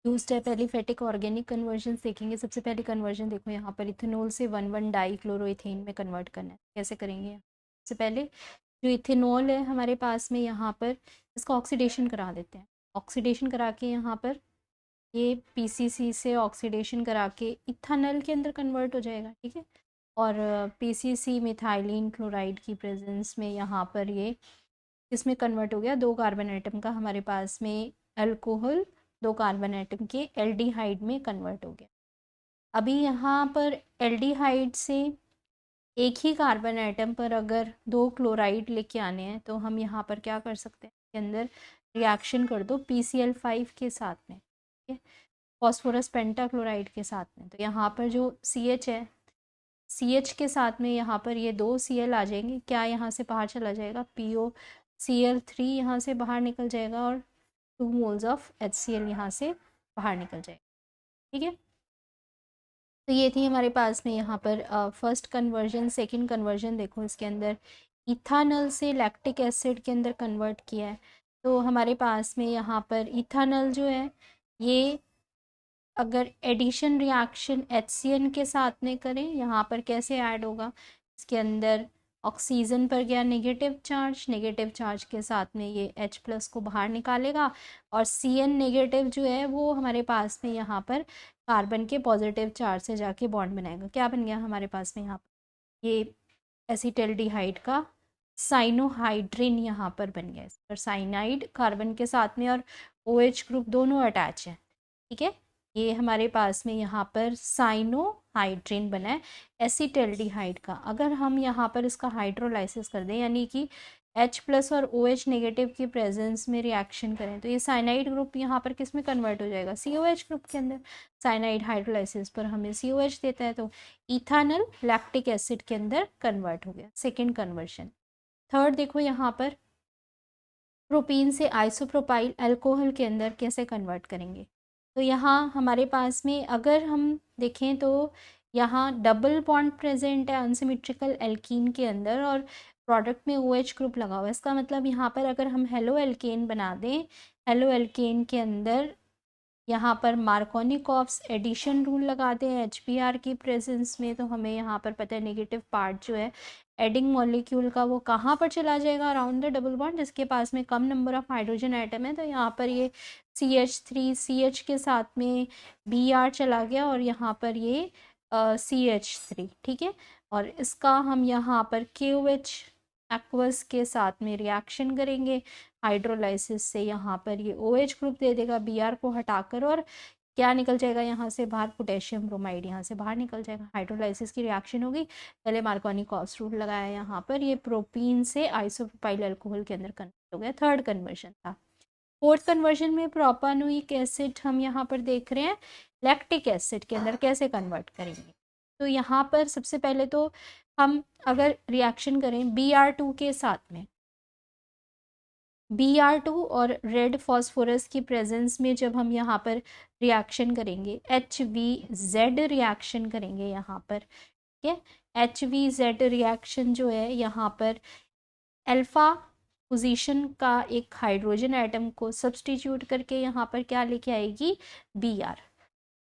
दूसरा aliphatic organic conversion देखेंगे। सबसे पहले कन्वर्जन देखो यहाँ पर इथेनॉल से 1,1-डाईक्लोरोइथेन में कन्वर्ट करना है। कैसे करेंगे? सबसे पहले जो इथेनॉल है हमारे पास में यहाँ पर इसका ऑक्सीडेशन करा देते हैं। ऑक्सीडेशन करा के यहाँ पर ये पीसीसी से ऑक्सीडेशन करा के इथानल के अंदर कन्वर्ट हो जाएगा। ठीक है। और पीसीसी मिथाइलिन क्लोराइड की प्रेजेंस में यहाँ पर ये इसमें कन्वर्ट हो गया। 2 कार्बन एटम का हमारे पास में अल्कोहल 2 कार्बन एटम के एल्डिहाइड में कन्वर्ट हो गया। अभी यहाँ पर एल्डिहाइड से एक ही कार्बन एटम पर अगर 2 क्लोराइड लेके आने हैं तो हम यहाँ पर क्या कर सकते हैं, इसके अंदर रिएक्शन कर दो PCl5 के साथ में। ठीक है। फॉस्फोरस पेंटाक्लोराइड के साथ में। तो यहाँ पर जो CH है, CH के साथ में यहाँ पर ये 2 Cl आ जाएंगे। क्या यहाँ से बाहर चला जाएगा? POCl3 यहाँ से बाहर निकल जाएगा और 2 मोल्स ऑफ HCl यहाँ से बाहर निकल जाएगा। ठीक है। तो ये थी हमारे पास में यहाँ पर फर्स्ट कन्वर्जन। सेकंड कन्वर्जन देखो, इसके अंदर इथानल से लैक्टिक एसिड के अंदर कन्वर्ट किया है। तो हमारे पास में यहाँ पर इथानल जो है ये अगर एडिशन रिएक्शन HCN के साथ में करें, यहाँ पर कैसे ऐड होगा, इसके अंदर ऑक्सीजन पर गया नेगेटिव चार्ज के साथ में ये H+ को बाहर निकालेगा और CN नेगेटिव जो है वो हमारे पास में यहाँ पर कार्बन के पॉजिटिव चार्ज से जाके बॉन्ड बनाएगा। क्या बन गया हमारे पास में यहाँ पर? ये एसिटल्डिहाइड का साइनोहाइड्रिन यहाँ पर बन गया। इस पर साइनाइड कार्बन के साथ में और OH ग्रुप दोनों अटैच है। ठीक है। ये हमारे पास में यहाँ पर साइनोहाइड्रिन बना है एसिटल्डिहाइड का। अगर हम यहाँ पर इसका हाइड्रोलाइसिस कर दें, यानी कि H+ और OH नेगेटिव की प्रेजेंस में रिएक्शन करें, तो ये साइनाइड ग्रुप यहाँ पर किस में कन्वर्ट हो जाएगा? COH ग्रुप के अंदर। साइनाइड हाइड्रोलाइसिस पर हमें COH देता है, तो इथानल लैक्टिक एसिड के अंदर कन्वर्ट हो गया। Second conversion. थर्ड देखो यहाँ पर प्रोपीन से आइसोप्रोपाइल अल्कोहल के अंदर कैसे कन्वर्ट करेंगे। तो यहाँ हमारे पास में अगर हम देखें तो यहाँ डबल बॉन्ड प्रेजेंट है अनसिमेट्रिकल एल्कीन के अंदर और प्रोडक्ट में OH ग्रुप लगा हुआ है। इसका मतलब यहाँ पर अगर हम हेलो एल्केन बना दें, हेलो एल्केन के अंदर यहाँ पर मार्कोनिकॉफ्स एडिशन रूल लगाते हैं HBr की प्रेजेंस में, तो हमें यहाँ पर पता है नेगेटिव पार्ट जो है एडिंग मॉलिक्यूल का वो कहाँ पर चला जाएगा? अराउंड द डबल बॉन्ड जिसके पास में कम नंबर ऑफ हाइड्रोजन एटम है। तो यहाँ पर ये CH3 CH के साथ में Br चला गया और यहाँ पर ये CH3। ठीक है। और इसका हम यहाँ पर KOH एक्वस के साथ में रिएक्शन करेंगे हाइड्रोलाइसिस से। यहाँ पर ये OH ग्रुप दे देगा Br को हटाकर और क्या निकल जाएगा यहाँ से बाहर? पोटेशियम ब्रोमाइड यहाँ से बाहर निकल जाएगा। हाइड्रोलाइसिस की रिएक्शन होगी। पहले मार्कोनिकॉफ्स रूल लगाया यहाँ पर, ये प्रोपीन से आइसोप्रोपाइल अल्कोहल के अंदर कन्वर्ट हो गया। थर्ड कन्वर्जन था। फोर्थ कन्वर्जन में प्रोपानोइक एसिड हम यहाँ पर देख रहे हैं लैक्टिक एसिड के अंदर कैसे कन्वर्ट करेंगे। तो यहाँ पर सबसे पहले तो हम अगर रिएक्शन करें Br2 के साथ में, Br2 और रेड फॉस्फोरस की प्रेजेंस में जब हम यहाँ पर रिएक्शन करेंगे HVZ रिएक्शन करेंगे यहाँ पर। ठीक है। HVZ रिएक्शन जो है यहाँ पर अल्फा पोजीशन का एक हाइड्रोजन एटम को सब्सटीट्यूट करके यहाँ पर क्या लेके आएगी? Br।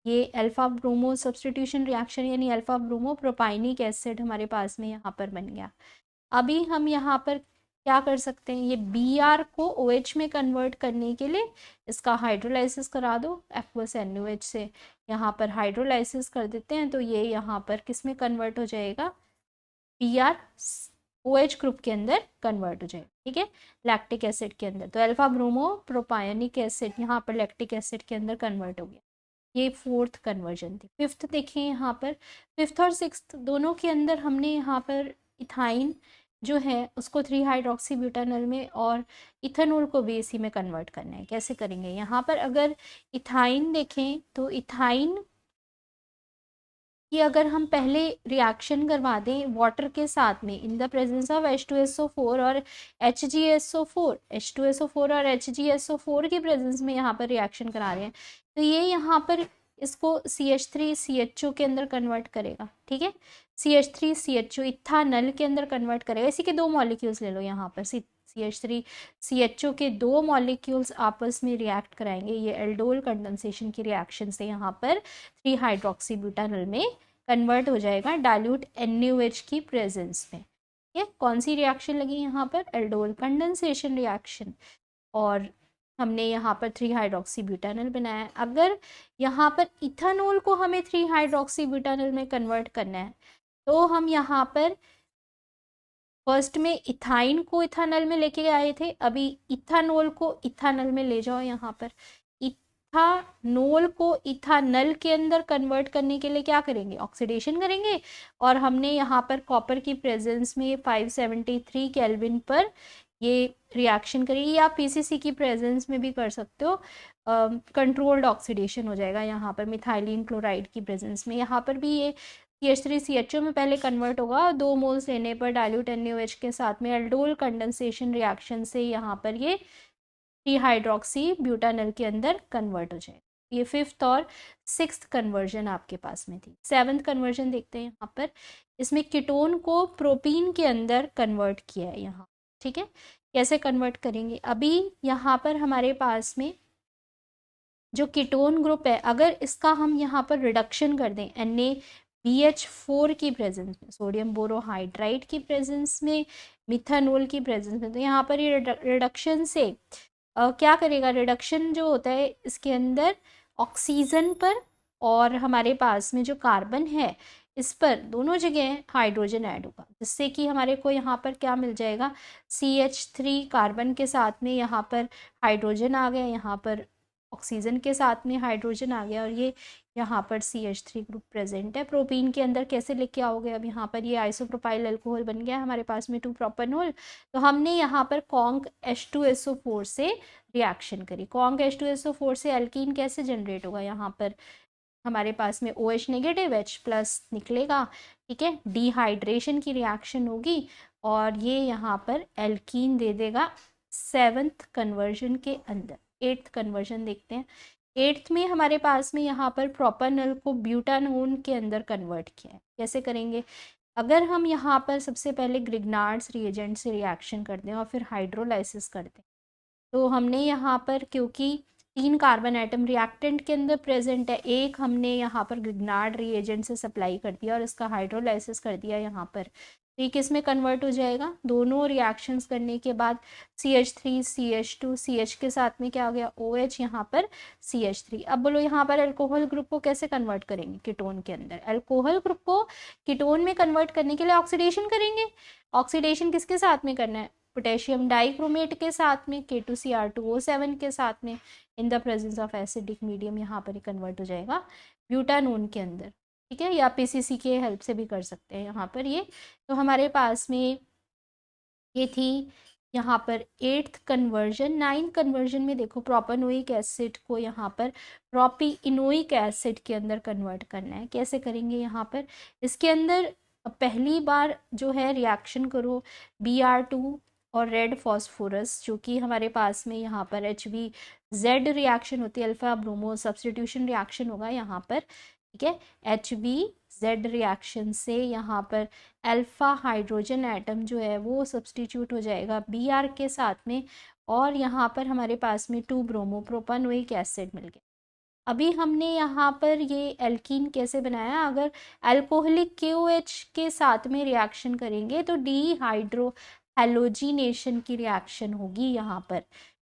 ये अल्फा ब्रोमो सब्सटीट्यूशन रिएक्शन यानी अल्फा ब्रोमो प्रोपाइनिक एसिड हमारे पास में यहाँ पर बन गया। अभी हम यहाँ पर क्या कर सकते हैं? ये Br को OH में कन्वर्ट करने के लिए इसका हाइड्रोलाइसिस करा दो एक्वस NaOH से। यहाँ पर हाइड्रोलाइसिस कर देते हैं तो ये यहाँ पर किस में कन्वर्ट हो जाएगा? Br OH ग्रुप के अंदर कन्वर्ट हो जाएगा। ठीक है। लैक्टिक एसिड के अंदर, तो अल्फा ब्रोमो प्रोपायनिक एसिड यहाँ पर लैक्टिक एसिड के अंदर कन्वर्ट हो गया। ये फोर्थ कन्वर्जन थी। फिफ्थ देखें यहाँ पर, फिफ्थ और सिक्स्थ दोनों के अंदर हमने यहाँ पर इथाइन जो है उसको 3 हाइड्रोक्सी ब्यूटानल में और इथेनॉल को भी इसी में कन्वर्ट करना है। कैसे करेंगे? यहाँ पर अगर इथाइन देखें तो इथाइन कि अगर हम पहले रिएक्शन करवा दें वाटर के साथ में in the presence of H2SO4 और H2SO4 और HgSO4 की प्रेजेंस में यहाँ पर रिएक्शन करा रहे हैं, तो ये यहाँ पर इसको CH3 CHO के अंदर कन्वर्ट करेगा। ठीक है। CH3 CHO इथानल के अंदर कन्वर्ट करेगा। इसी के 2 मॉलिक्यूल्स ले लो यहाँ पर, CH3 CHO के दो मॉलिक्यूल्स आपस में रिएक्ट कराएंगे, ये एल्डोल कंडेंसेशन की रिएक्शन से यहाँ पर 3 हाइड्रोक्सी ब्यूटानॉल में कन्वर्ट हो जाएगा डाइल्यूट NaOH की प्रेजेंस में। ये कौन सी रिएक्शन लगी यहाँ पर? Aldol condensation reaction. और हमने यहाँ पर 3 हाइड्रोक्सी ब्यूटानॉल बनाया। अगर यहाँ पर इथानॉल को हमें 3 हाइड्रोक्सी ब्यूटानॉल में कन्वर्ट करना है तो हम यहाँ पर फर्स्ट में इथाइन को इथानॉल में लेके आए थे, अभी इथानॉल को इथानॉल में ले जाओ। यहाँ पर इथानॉल को इथानॉल के अंदर कन्वर्ट करने के लिए क्या करेंगे? ऑक्सीडेशन करेंगे। और हमने यहाँ पर कॉपर की प्रेजेंस में 573 केल्विन पर ये रिएक्शन करेगी, या पीसीसी की प्रेजेंस में भी कर सकते हो। कंट्रोल्ड ऑक्सीडेशन हो जाएगा यहाँ पर मिथाइलिन क्लोराइड की प्रेजेंस में। यहाँ पर भी ये CH3 CHO में पहले कन्वर्ट होगा, 2 मोल्स लेने पर डाइल्यूट NaOH के साथ में एल्डोल कंडेंसेशन रिएक्शन से यहाँ पर ये 3 हाइड्रोक्सी ब्यूटानॉल के अंदर कन्वर्ट हो जाएगा। ये 5th और 6th कन्वर्जन आपके पास में थी। 7th कन्वर्जन देखते हैं यहाँ पर। इसमें कीटोन को प्रोपीन के अंदर कन्वर्ट किया है यहाँ, ठीक है। कैसे कन्वर्ट करेंगे? अभी यहाँ पर हमारे पास में जो कीटोन ग्रुप है, अगर इसका हम यहाँ पर रिडक्शन कर दें NaBH4 की प्रेजेंस में, सोडियम बोरोहाइड्राइड की प्रेजेंस में, मिथानॉल की प्रेजेंस में, तो यहाँ पर ये रिडक्शन से क्या करेगा? रिडक्शन जो होता है इसके अंदर ऑक्सीजन पर और हमारे पास में जो कार्बन है इस पर दोनों जगह हाइड्रोजन ऐड होगा, जिससे कि हमारे को यहाँ पर क्या मिल जाएगा? CH3 कार्बन के साथ में यहाँ पर हाइड्रोजन आ गया, यहाँ पर ऑक्सीजन के साथ में हाइड्रोजन आ गया, और ये यहाँ पर CH3 ग्रुप प्रेजेंट है। प्रोपीन के अंदर कैसे लेके आओगे? अब यहाँ पर ये आइसोप्रोपाइल अल्कोहल बन गया हमारे पास में 2 प्रोपेनॉल। तो हमने यहाँ पर कॉन्क H2SO4 से रिएक्शन करी। कॉन्क H2SO4 से एल्कीन कैसे जनरेट होगा? यहाँ पर हमारे पास में OH नेगेटिव H प्लस निकलेगा, ठीक है। डिहाइड्रेशन की रिएक्शन होगी और ये यहाँ पर एल्कीन दे देगा 7th कन्वर्जन के अंदर। 8th कन्वर्जन देखते हैं। 8th में हमारे पास में यहाँ पर प्रोपेनॉल को ब्यूटानोन के अंदर कन्वर्ट किया है। कैसे करेंगे? अगर हम यहाँ पर सबसे पहले ग्रिग्नार्ड्स रिएजेंट से रिएक्शन कर दें और फिर हाइड्रोलाइसिस कर दें, तो हमने यहाँ पर क्योंकि 3 कार्बन एटम रिएक्टेंट के अंदर प्रेजेंट है, एक हमने यहाँ पर ग्रिग्नार्ड रिएजेंट से सप्लाई कर दिया और इसका हाइड्रोलाइसिस कर दिया यहाँ पर, तो ये किस में कन्वर्ट हो जाएगा? दोनों रिएक्शंस करने के बाद CH3 CH2 CH के साथ में क्या हो गया? OH, यहाँ पर CH3। अब बोलो यहाँ पर अल्कोहल ग्रुप को कैसे कन्वर्ट करेंगे कीटोन के अंदर? अल्कोहल ग्रुप को कीटोन में कन्वर्ट करने के लिए ऑक्सीडेशन करेंगे। ऑक्सीडेशन किसके साथ में करना है? पोटेशियम डाइक्रोमेट के साथ में, K2Cr2O7 के साथ में, in the presence of acidic medium यहाँ पर ही कन्वर्ट हो जाएगा ब्यूटानोन के अंदर, ठीक है। या पीसीसी के हेल्प से भी कर सकते हैं यहाँ पर ये। तो हमारे पास में ये थी यहाँ पर 8th कन्वर्जन। 9th कन्वर्जन में देखो प्रोपेनोइक एसिड को यहाँ पर प्रोपीइनोइक एसिड के अंदर कन्वर्ट करना है। कैसे करेंगे? यहाँ पर इसके अंदर पहली बार जो है रिएक्शन करो Br2 और रेड फॉस्फोरस, जो कि हमारे पास में यहाँ पर HBZ रिएक्शन होती है, अल्फा ब्रोमो सब्स्टिट्यूशन रिएक्शन होगा यहाँ पर, ठीक है। HBZ रिएक्शन से यहाँ पर अल्फा हाइड्रोजन एटम जो है वो सब्स्टिट्यूट हो जाएगा Br के साथ में, और यहाँ पर हमारे पास में 2 ब्रोमो प्रोपेनोइक एसिड मिल गया। अभी हमने यहाँ पर ये एल्कीन कैसे बनाया? अगर अल्कोहलिक KOH के साथ में रिएक्शन करेंगे तो डिहाइड्रो हैलोजिनेशन की रिएक्शन होगी यहाँ पर,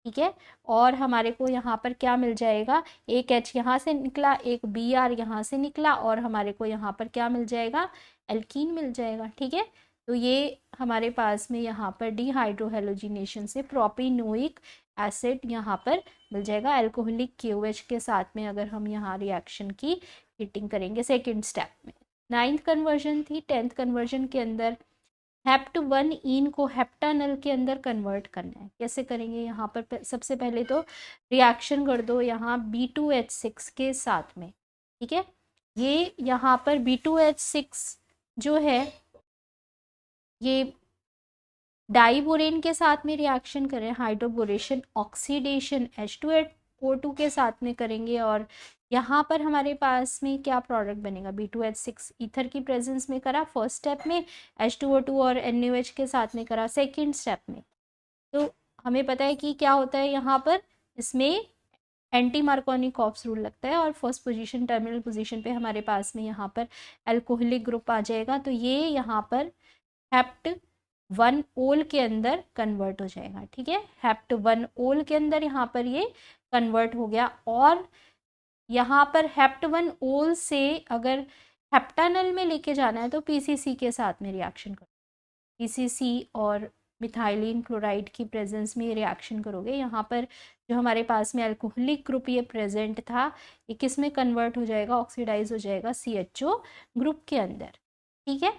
ठीक है। और हमारे को यहाँ पर क्या मिल जाएगा? एक H यहाँ से निकला, एक Br यहाँ से निकला, और हमारे को यहाँ पर क्या मिल जाएगा? एल्कीन मिल जाएगा, ठीक है। तो ये हमारे पास में यहाँ पर डिहाइड्रोहेलोजिनेशन से प्रोपिनोइक एसिड यहाँ पर मिल जाएगा अल्कोहलिक KOH के साथ में, अगर हम यहाँ रिएक्शन की हीटिंग करेंगे सेकेंड स्टेप में। 9th कन्वर्जन थी। 10th कन्वर्जन के अंदर हेप्ट1 ईन को हेप्टानल के अंदर कन्वर्ट करना है। कैसे करेंगे? यहाँ पर सबसे पहले तो रिएक्शन कर दो यहाँ B2H6 के साथ में, ठीक है। ये यहाँ पर B2H6 जो है ये डाइबोरेन के साथ में रिएक्शन करें, हाइड्रोबोरेशन ऑक्सीडेशन H2O2 के साथ में करेंगे, और यहाँ पर हमारे पास में क्या प्रोडक्ट बनेगा? B2H6 ईथर की प्रेजेंस में करा फर्स्ट स्टेप में, H2O2 और NaOH के साथ में करा सेकेंड स्टेप में, तो हमें पता है कि क्या होता है यहाँ पर, इसमें एंटी मार्कोनिकॉफ्स रूल लगता है और फर्स्ट पोजीशन टर्मिनल पोजीशन पे हमारे पास में यहाँ पर अल्कोहलिक ग्रुप आ जाएगा। तो ये यहाँ पर हेप्ट 1 ओल के अंदर कन्वर्ट हो जाएगा। ठीक है, हेप्ट 1 ओल के अंदर यहाँ पर ये कन्वर्ट हो गया। और यहाँ पर हेप्ट 1 ओल से अगर हेप्टानल में लेके जाना है तो पीसीसी के साथ में रिएक्शन करो, पीसीसी और मिथाइलिन क्लोराइड की प्रेजेंस में ये रिएक्शन करोगे। यहाँ पर जो हमारे पास में अल्कोहलिक ग्रुप ये प्रेजेंट था, ये किस में कन्वर्ट हो जाएगा, ऑक्सीडाइज हो जाएगा CHO ग्रुप के अंदर। ठीक है,